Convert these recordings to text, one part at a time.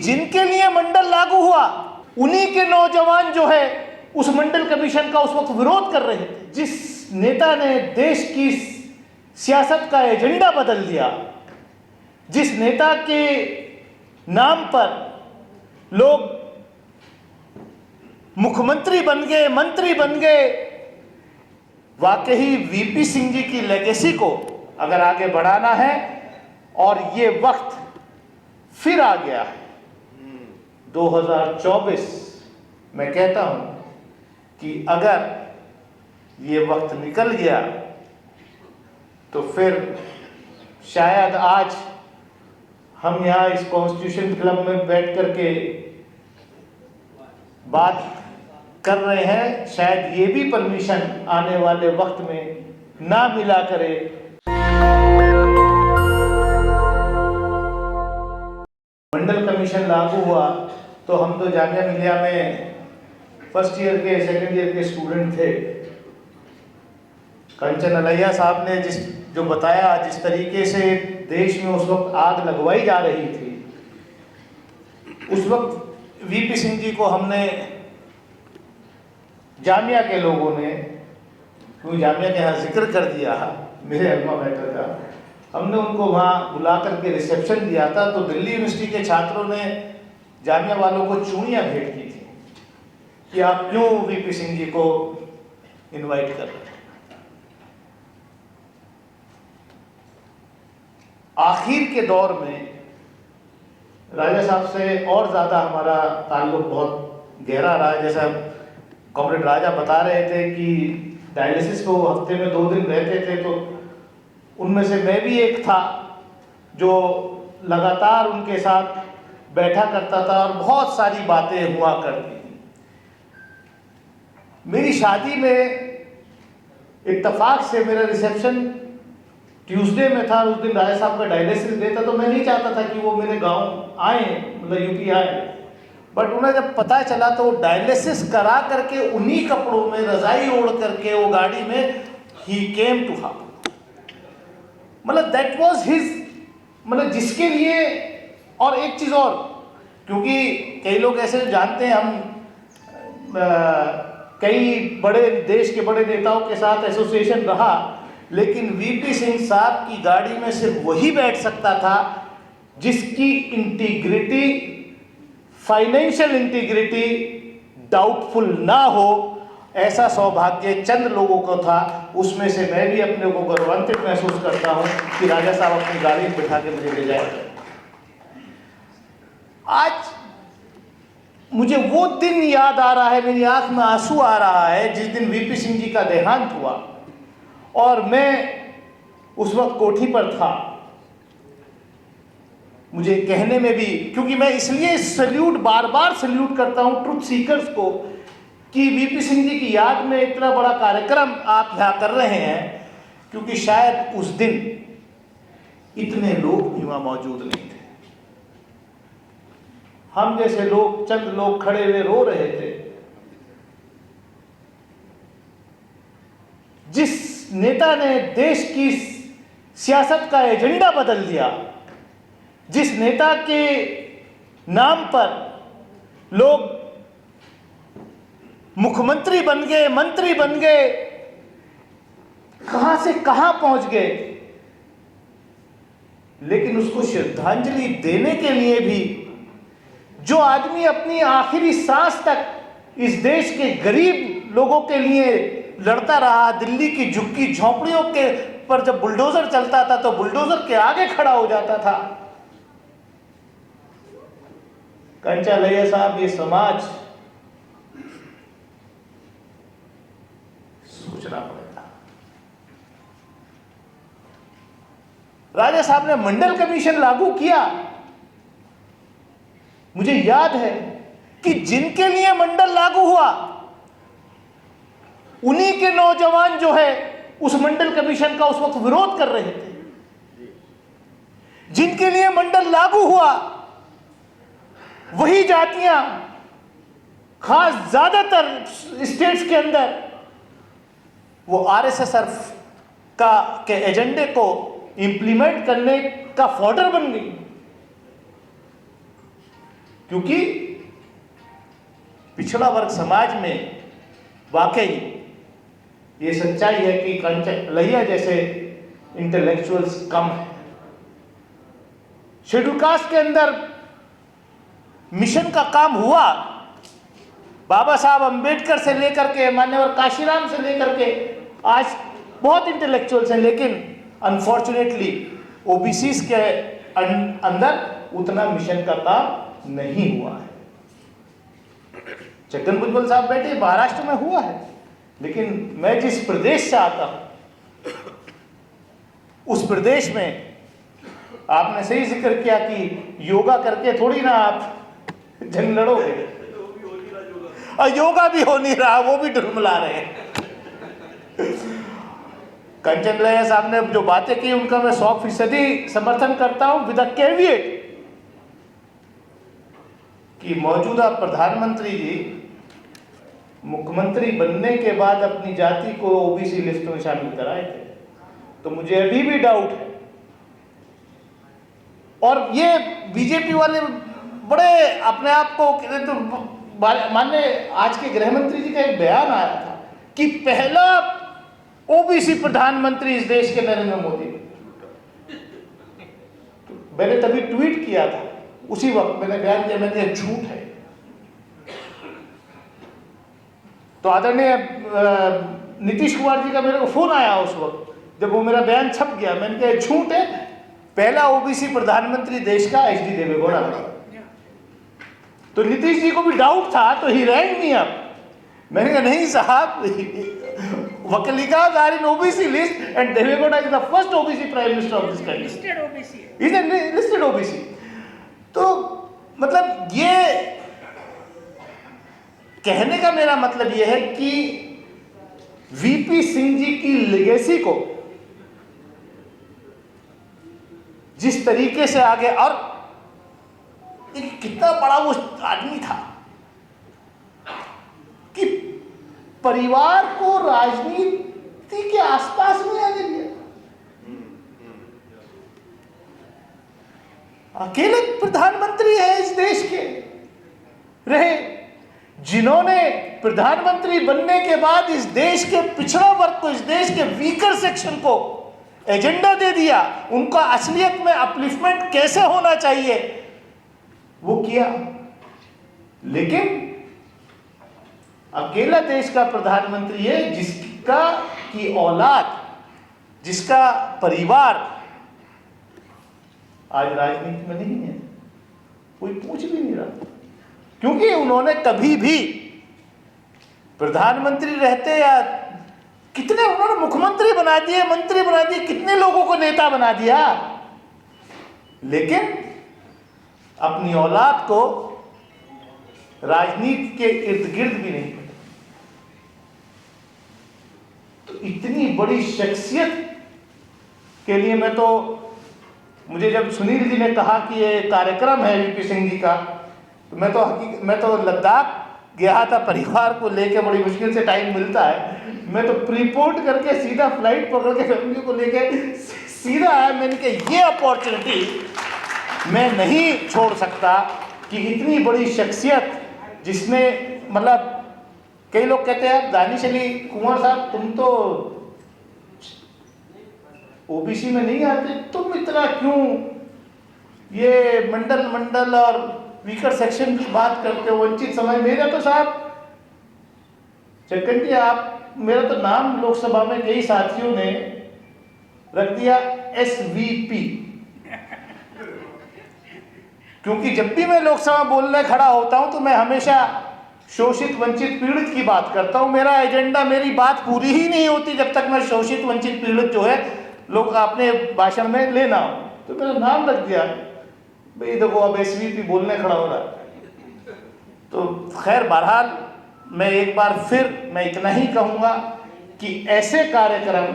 जिनके लिए मंडल लागू हुआ उन्हीं के नौजवान जो है उस मंडल कमीशन का उस वक्त विरोध कर रहे थे। जिस नेता ने देश की सियासत का एजेंडा बदल दिया, जिस नेता के नाम पर लोग मुख्यमंत्री बन गए, मंत्री बन गए, वाकई वीपी सिंह जी की लेगेसी को अगर आगे बढ़ाना है, और ये वक्त फिर आ गया है 2024, मैं कहता हूं कि अगर ये वक्त निकल गया तो फिर शायद आज हम यहाँ इस कॉन्स्टिट्यूशन क्लब में बैठ करके बात कर रहे हैं, शायद ये भी परमिशन आने वाले वक्त में ना मिला करे। मंडल कमीशन लागू हुआ तो हम तो जामिया मिलिया में फर्स्ट ईयर के सेकंड ईयर के स्टूडेंट थे। कंचन अलैया साहब ने जो बताया, जिस तरीके से देश में उस वक्त आग लगवाई जा रही थी, उस वक्त वीपी सिंह जी को हमने जामिया के लोगों ने, क्योंकि जामिया के यहाँ जिक्र कर दिया मेरे अल्मा मैटर का, हमने उनको वहाँ बुला करके रिसेप्शन दिया था। तो दिल्ली यूनिवर्सिटी के छात्रों ने जामिया वालों को चूड़ियाँ भेंट की थी कि आप क्यों वीपी सिंह जी को इनवाइट कर रहे हैं। आखिर के दौर में राजा साहब से और ज़्यादा हमारा ताल्लुक बहुत गहरा रहा है। जैसा कॉमरेड राजा बता रहे थे कि डायलिसिस को हफ्ते में 2 दिन रहते थे, तो उनमें से मैं भी एक था जो लगातार उनके साथ बैठा करता था और बहुत सारी बातें हुआ करती थी। मेरी शादी में इत्तेफाक से मेरा रिसेप्शन ट्यूसडे में था, उस दिन राजा साहब का डायलिसिस डे था, तो मैं नहीं चाहता था कि वो मेरे गांव आए, मतलब यूपी आए। बट उन्हें जब पता चला तो डायलिसिस करा करके उन्हीं कपड़ों में रजाई ओढ़ करके वो गाड़ी में ही केम टू हाउ, मतलब दैट वाज हिज, मतलब जिसके लिए। और एक चीज़ और, क्योंकि कई लोग ऐसे जानते हैं, हम कई बड़े देश के बड़े नेताओं के साथ एसोसिएशन रहा, लेकिन वीपी सिंह साहब की गाड़ी में सिर्फ वही बैठ सकता था जिसकी इंटीग्रिटी, फाइनेंशियल इंटीग्रिटी डाउटफुल ना हो। ऐसा सौभाग्य चंद लोगों को था, उसमें से मैं भी अपने को गौरवान्वित महसूस करता हूं कि राजा साहब अपनी गाड़ी में बिठा के मुझे ले जाए। आज मुझे वो दिन याद आ रहा है, मेरी आंख में आंसू आ रहा है जिस दिन वीपी सिंह जी का देहांत हुआ, और मैं उस वक्त कोठी पर था। मुझे कहने में भी, क्योंकि मैं इसलिए सल्यूट, बार बार सल्यूट करता हूं ट्रुथ सीकर्स को, कि वीपी सिंह जी की याद में इतना बड़ा कार्यक्रम आप यहां कर रहे हैं, क्योंकि शायद उस दिन इतने लोग भी वहां मौजूद नहीं थे। हम जैसे लोग, चंद लोग खड़े हुए रो रहे थे। जिस नेता ने देश की सियासत का एजेंडा बदल दिया, जिस नेता के नाम पर लोग मुख्यमंत्री बन गए, मंत्री बन गए, कहां से कहां पहुंच गए, लेकिन उसको श्रद्धांजलि देने के लिए भी जो आदमी अपनी आखिरी सांस तक इस देश के गरीब लोगों के लिए लड़ता रहा, दिल्ली की झुग्गी झोंपड़ियों के पर जब बुलडोजर चलता था तो बुलडोजर के आगे खड़ा हो जाता था। कंचा अलैया साहब, ये समाज सोचना पड़ेगा। राजा साहब ने मंडल कमीशन लागू किया। मुझे याद है कि जिनके लिए मंडल लागू हुआ उन्हीं के नौजवान जो है उस मंडल कमीशन का उस वक्त विरोध कर रहे थे। जिनके लिए मंडल लागू हुआ वही जातियां, खास ज्यादातर स्टेट्स के अंदर, वो आरएसएस के एजेंडे को इंप्लीमेंट करने का फॉर्डर बन गई। क्योंकि पिछड़ा वर्ग समाज में वाकई ये सच्चाई है कि कंचन लहिया जैसे इंटेलेक्चुअल्स कम है। शेड्यूल कास्ट के अंदर मिशन का काम हुआ, बाबा साहब अंबेडकर से लेकर के मान्यवर काशीराम से लेकर के आज बहुत इंटेलेक्चुअल्स हैं, लेकिन अनफॉर्चुनेटली ओबीसीज के अंदर उतना मिशन का काम नहीं हुआ है। छगन भुजबल साहब बैठे, महाराष्ट्र में हुआ है, लेकिन मैं जिस प्रदेश से आता हूं उस प्रदेश में आपने सही जिक्र किया कि योगा करके थोड़ी ना आप जंग लड़ोगे, और योगा भी हो नहीं रहा, वो भी ढुलमुला रहे हैं। कंचन लहिया साहब ने जो बातें की उनका मैं 100% समर्थन करता हूं, विद अ कैविएट कि मौजूदा प्रधानमंत्री जी मुख्यमंत्री बनने के बाद अपनी जाति को ओबीसी लिस्ट में शामिल कराए थे, तो मुझे अभी भी डाउट है। और ये बीजेपी वाले बड़े अपने आप को तो मानने, आज के गृह मंत्री जी का एक बयान आया था कि पहला ओबीसी प्रधानमंत्री इस देश के नरेंद्र मोदी। तो मैंने तभी ट्वीट किया था, उसी वक्त मैंने बयान किया, मैंने कहा झूठ है। तो आदरणीय नीतीश कुमार जी का मेरे को फोन आया उस वक्त जब वो मेरा बयान छप गया, मैंने कहा झूठ है, पहला ओबीसी प्रधानमंत्री देश का एचडी देवेगौड़ा था। तो नीतीश जी को भी डाउट था, तो ही रैंक मी अप। मैंने कहा नहीं साहब, Vokkaligas are in OBC list and Devegowda is the first OBC prime minister of this country, listed OBC, is a listed OBC. तो मतलब ये कहने का मेरा मतलब यह है कि वीपी सिंह जी की लेगेसी को जिस तरीके से आगे, और कितना बड़ा वो आदमी था कि परिवार को राजनीति के आसपास नहीं आने दिया। अकेले प्रधानमंत्री है इस देश के रहे जिन्होंने प्रधानमंत्री बनने के बाद इस देश के पिछड़ा वर्ग को, इस देश के वीकर सेक्शन को एजेंडा दे दिया, उनका असलियत में अपलिफ्टमेंट कैसे होना चाहिए वो किया। लेकिन अकेला देश का प्रधानमंत्री है जिसका की औलाद, जिसका परिवार आज राजनीति में नहीं है, कोई पूछ भी नहीं रहा, क्योंकि उन्होंने कभी भी प्रधानमंत्री रहते या कितने उन्होंने मुख्यमंत्री बना दिए, मंत्री बना दिए, कितने लोगों को नेता बना दिया, लेकिन अपनी औलाद को राजनीति के इर्द गिर्द भी नहीं। तो इतनी बड़ी शख्सियत के लिए मुझे जब सुनील जी ने कहा कि ये कार्यक्रम है वीपी सिंह जी का, तो मैं तो लद्दाख गया था परिवार को लेके, बड़ी मुश्किल से टाइम मिलता है, मैं तो प्रीपोर्ट करके सीधा फ्लाइट पकड़ के फैमिली को लेके सीधा आया। मैंने कहा ये अपॉर्चुनिटी मैं नहीं छोड़ सकता कि इतनी बड़ी शख्सियत जिसने, मतलब कई लोग कहते हैं दानिश अली कुंवर साहब तुम तो ओबीसी में नहीं आते, तुम इतना क्यों ये मंडल और वीकर सेक्शन की बात करते हो, वंचित समाज। मेरा तो साहब चक्कन जी, आप मेरा तो नाम लोकसभा में कई साथियों ने रख दिया एसवीपी, क्योंकि जब भी मैं लोकसभा बोलने खड़ा होता हूं तो मैं हमेशा शोषित वंचित पीड़ित की बात करता हूं। मेरा एजेंडा, मेरी बात पूरी ही नहीं होती जब तक मैं शोषित वंचित पीड़ित जो है लोग अपने भाषण में लेना हो। तो मेरा नाम रख दिया भाई, देखो अब एसवीपी बोलने खड़ा हो रहा है। तो खैर बहरहाल मैं एक बार फिर मैं इतना ही कहूँगा कि ऐसे कार्यक्रम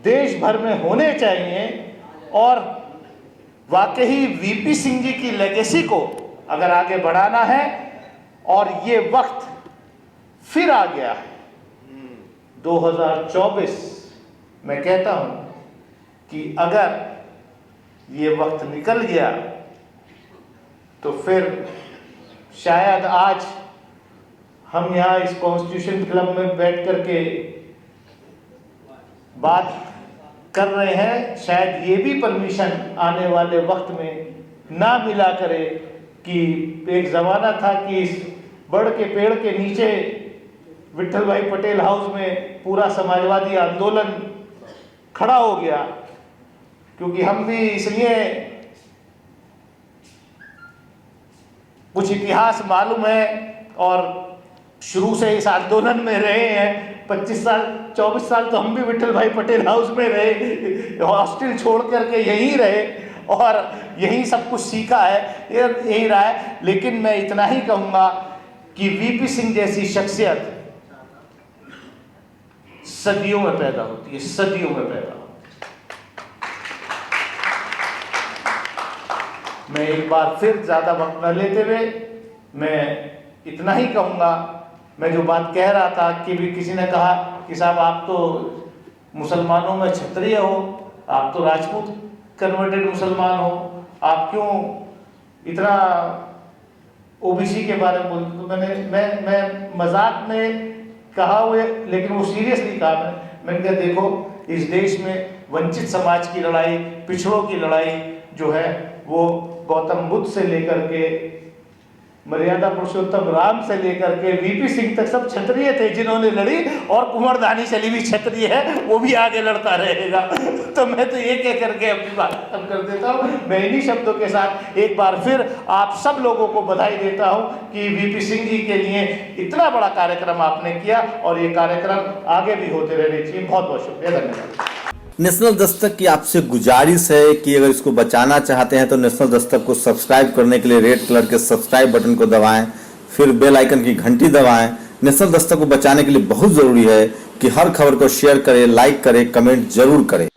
देश भर में होने चाहिए, और वाकई वीपी सिंह जी की लेगेसी को अगर आगे बढ़ाना है, और ये वक्त फिर आ गया है 2024, मैं कहता हूँ कि अगर ये वक्त निकल गया तो फिर शायद आज हम यहाँ इस कॉन्स्टिट्यूशन क्लब में बैठ करके बात कर रहे हैं, शायद ये भी परमिशन आने वाले वक्त में ना मिला करे कि एक ज़माना था कि इस बड़ के पेड़ के नीचे विट्ठल भाई पटेल हाउस में पूरा समाजवादी आंदोलन खड़ा हो गया, क्योंकि हम भी इसलिए कुछ इतिहास मालूम है और शुरू से इस आंदोलन में रहे हैं। 25 साल 24 साल तो हम भी विट्ठल भाई पटेल हाउस में रहे, हॉस्टल छोड़ करके यहीं रहे और यहीं सब कुछ सीखा है, यही रहा है। लेकिन मैं इतना ही कहूँगा कि वीपी सिंह जैसी शख्सियत सदियों में पैदा होती है, सदियों में पैदा होती है। मैं एक बार फिर ज़्यादा वक्त न लेते हुए मैं इतना ही कहूँगा। मैं जो बात कह रहा था कि भी किसी ने कहा कि साहब आप तो मुसलमानों में क्षत्रिय हो, आप तो राजपूत कन्वर्टेड मुसलमान हो, आप क्यों इतना ओबीसी के बारे में बोलते? तो मैं मजाक में कहा हुए, लेकिन वो सीरियसली कहा। मैंने कहा देखो, इस देश में वंचित समाज की लड़ाई, पिछड़ों की लड़ाई जो है वो गौतम बुद्ध से लेकर के मर्यादा पुरुषोत्तम राम से लेकर के वीपी सिंह तक सब क्षत्रिय थे जिन्होंने लड़ी, और कुंवर दानी चली भी क्षत्रिय है, वो भी आगे लड़ता रहेगा। तो मैं तो ये कह करके अपनी बात खत्म कर देता हूँ। मैं इन्हीं शब्दों के साथ एक बार फिर आप सब लोगों को बधाई देता हूँ कि वीपी सिंह जी के लिए इतना बड़ा कार्यक्रम आपने किया और ये कार्यक्रम आगे भी होते रहने चाहिए। बहुत बहुत शुक्रिया, धन्यवाद। नेशनल दस्तक की आपसे गुजारिश है कि अगर इसको बचाना चाहते हैं तो नेशनल दस्तक को सब्सक्राइब करने के लिए रेड कलर के सब्सक्राइब बटन को दबाएं, फिर बेल आइकन की घंटी दबाएं। नेशनल दस्तक को बचाने के लिए बहुत जरूरी है कि हर खबर को शेयर करें, लाइक करें, कमेंट जरूर करें।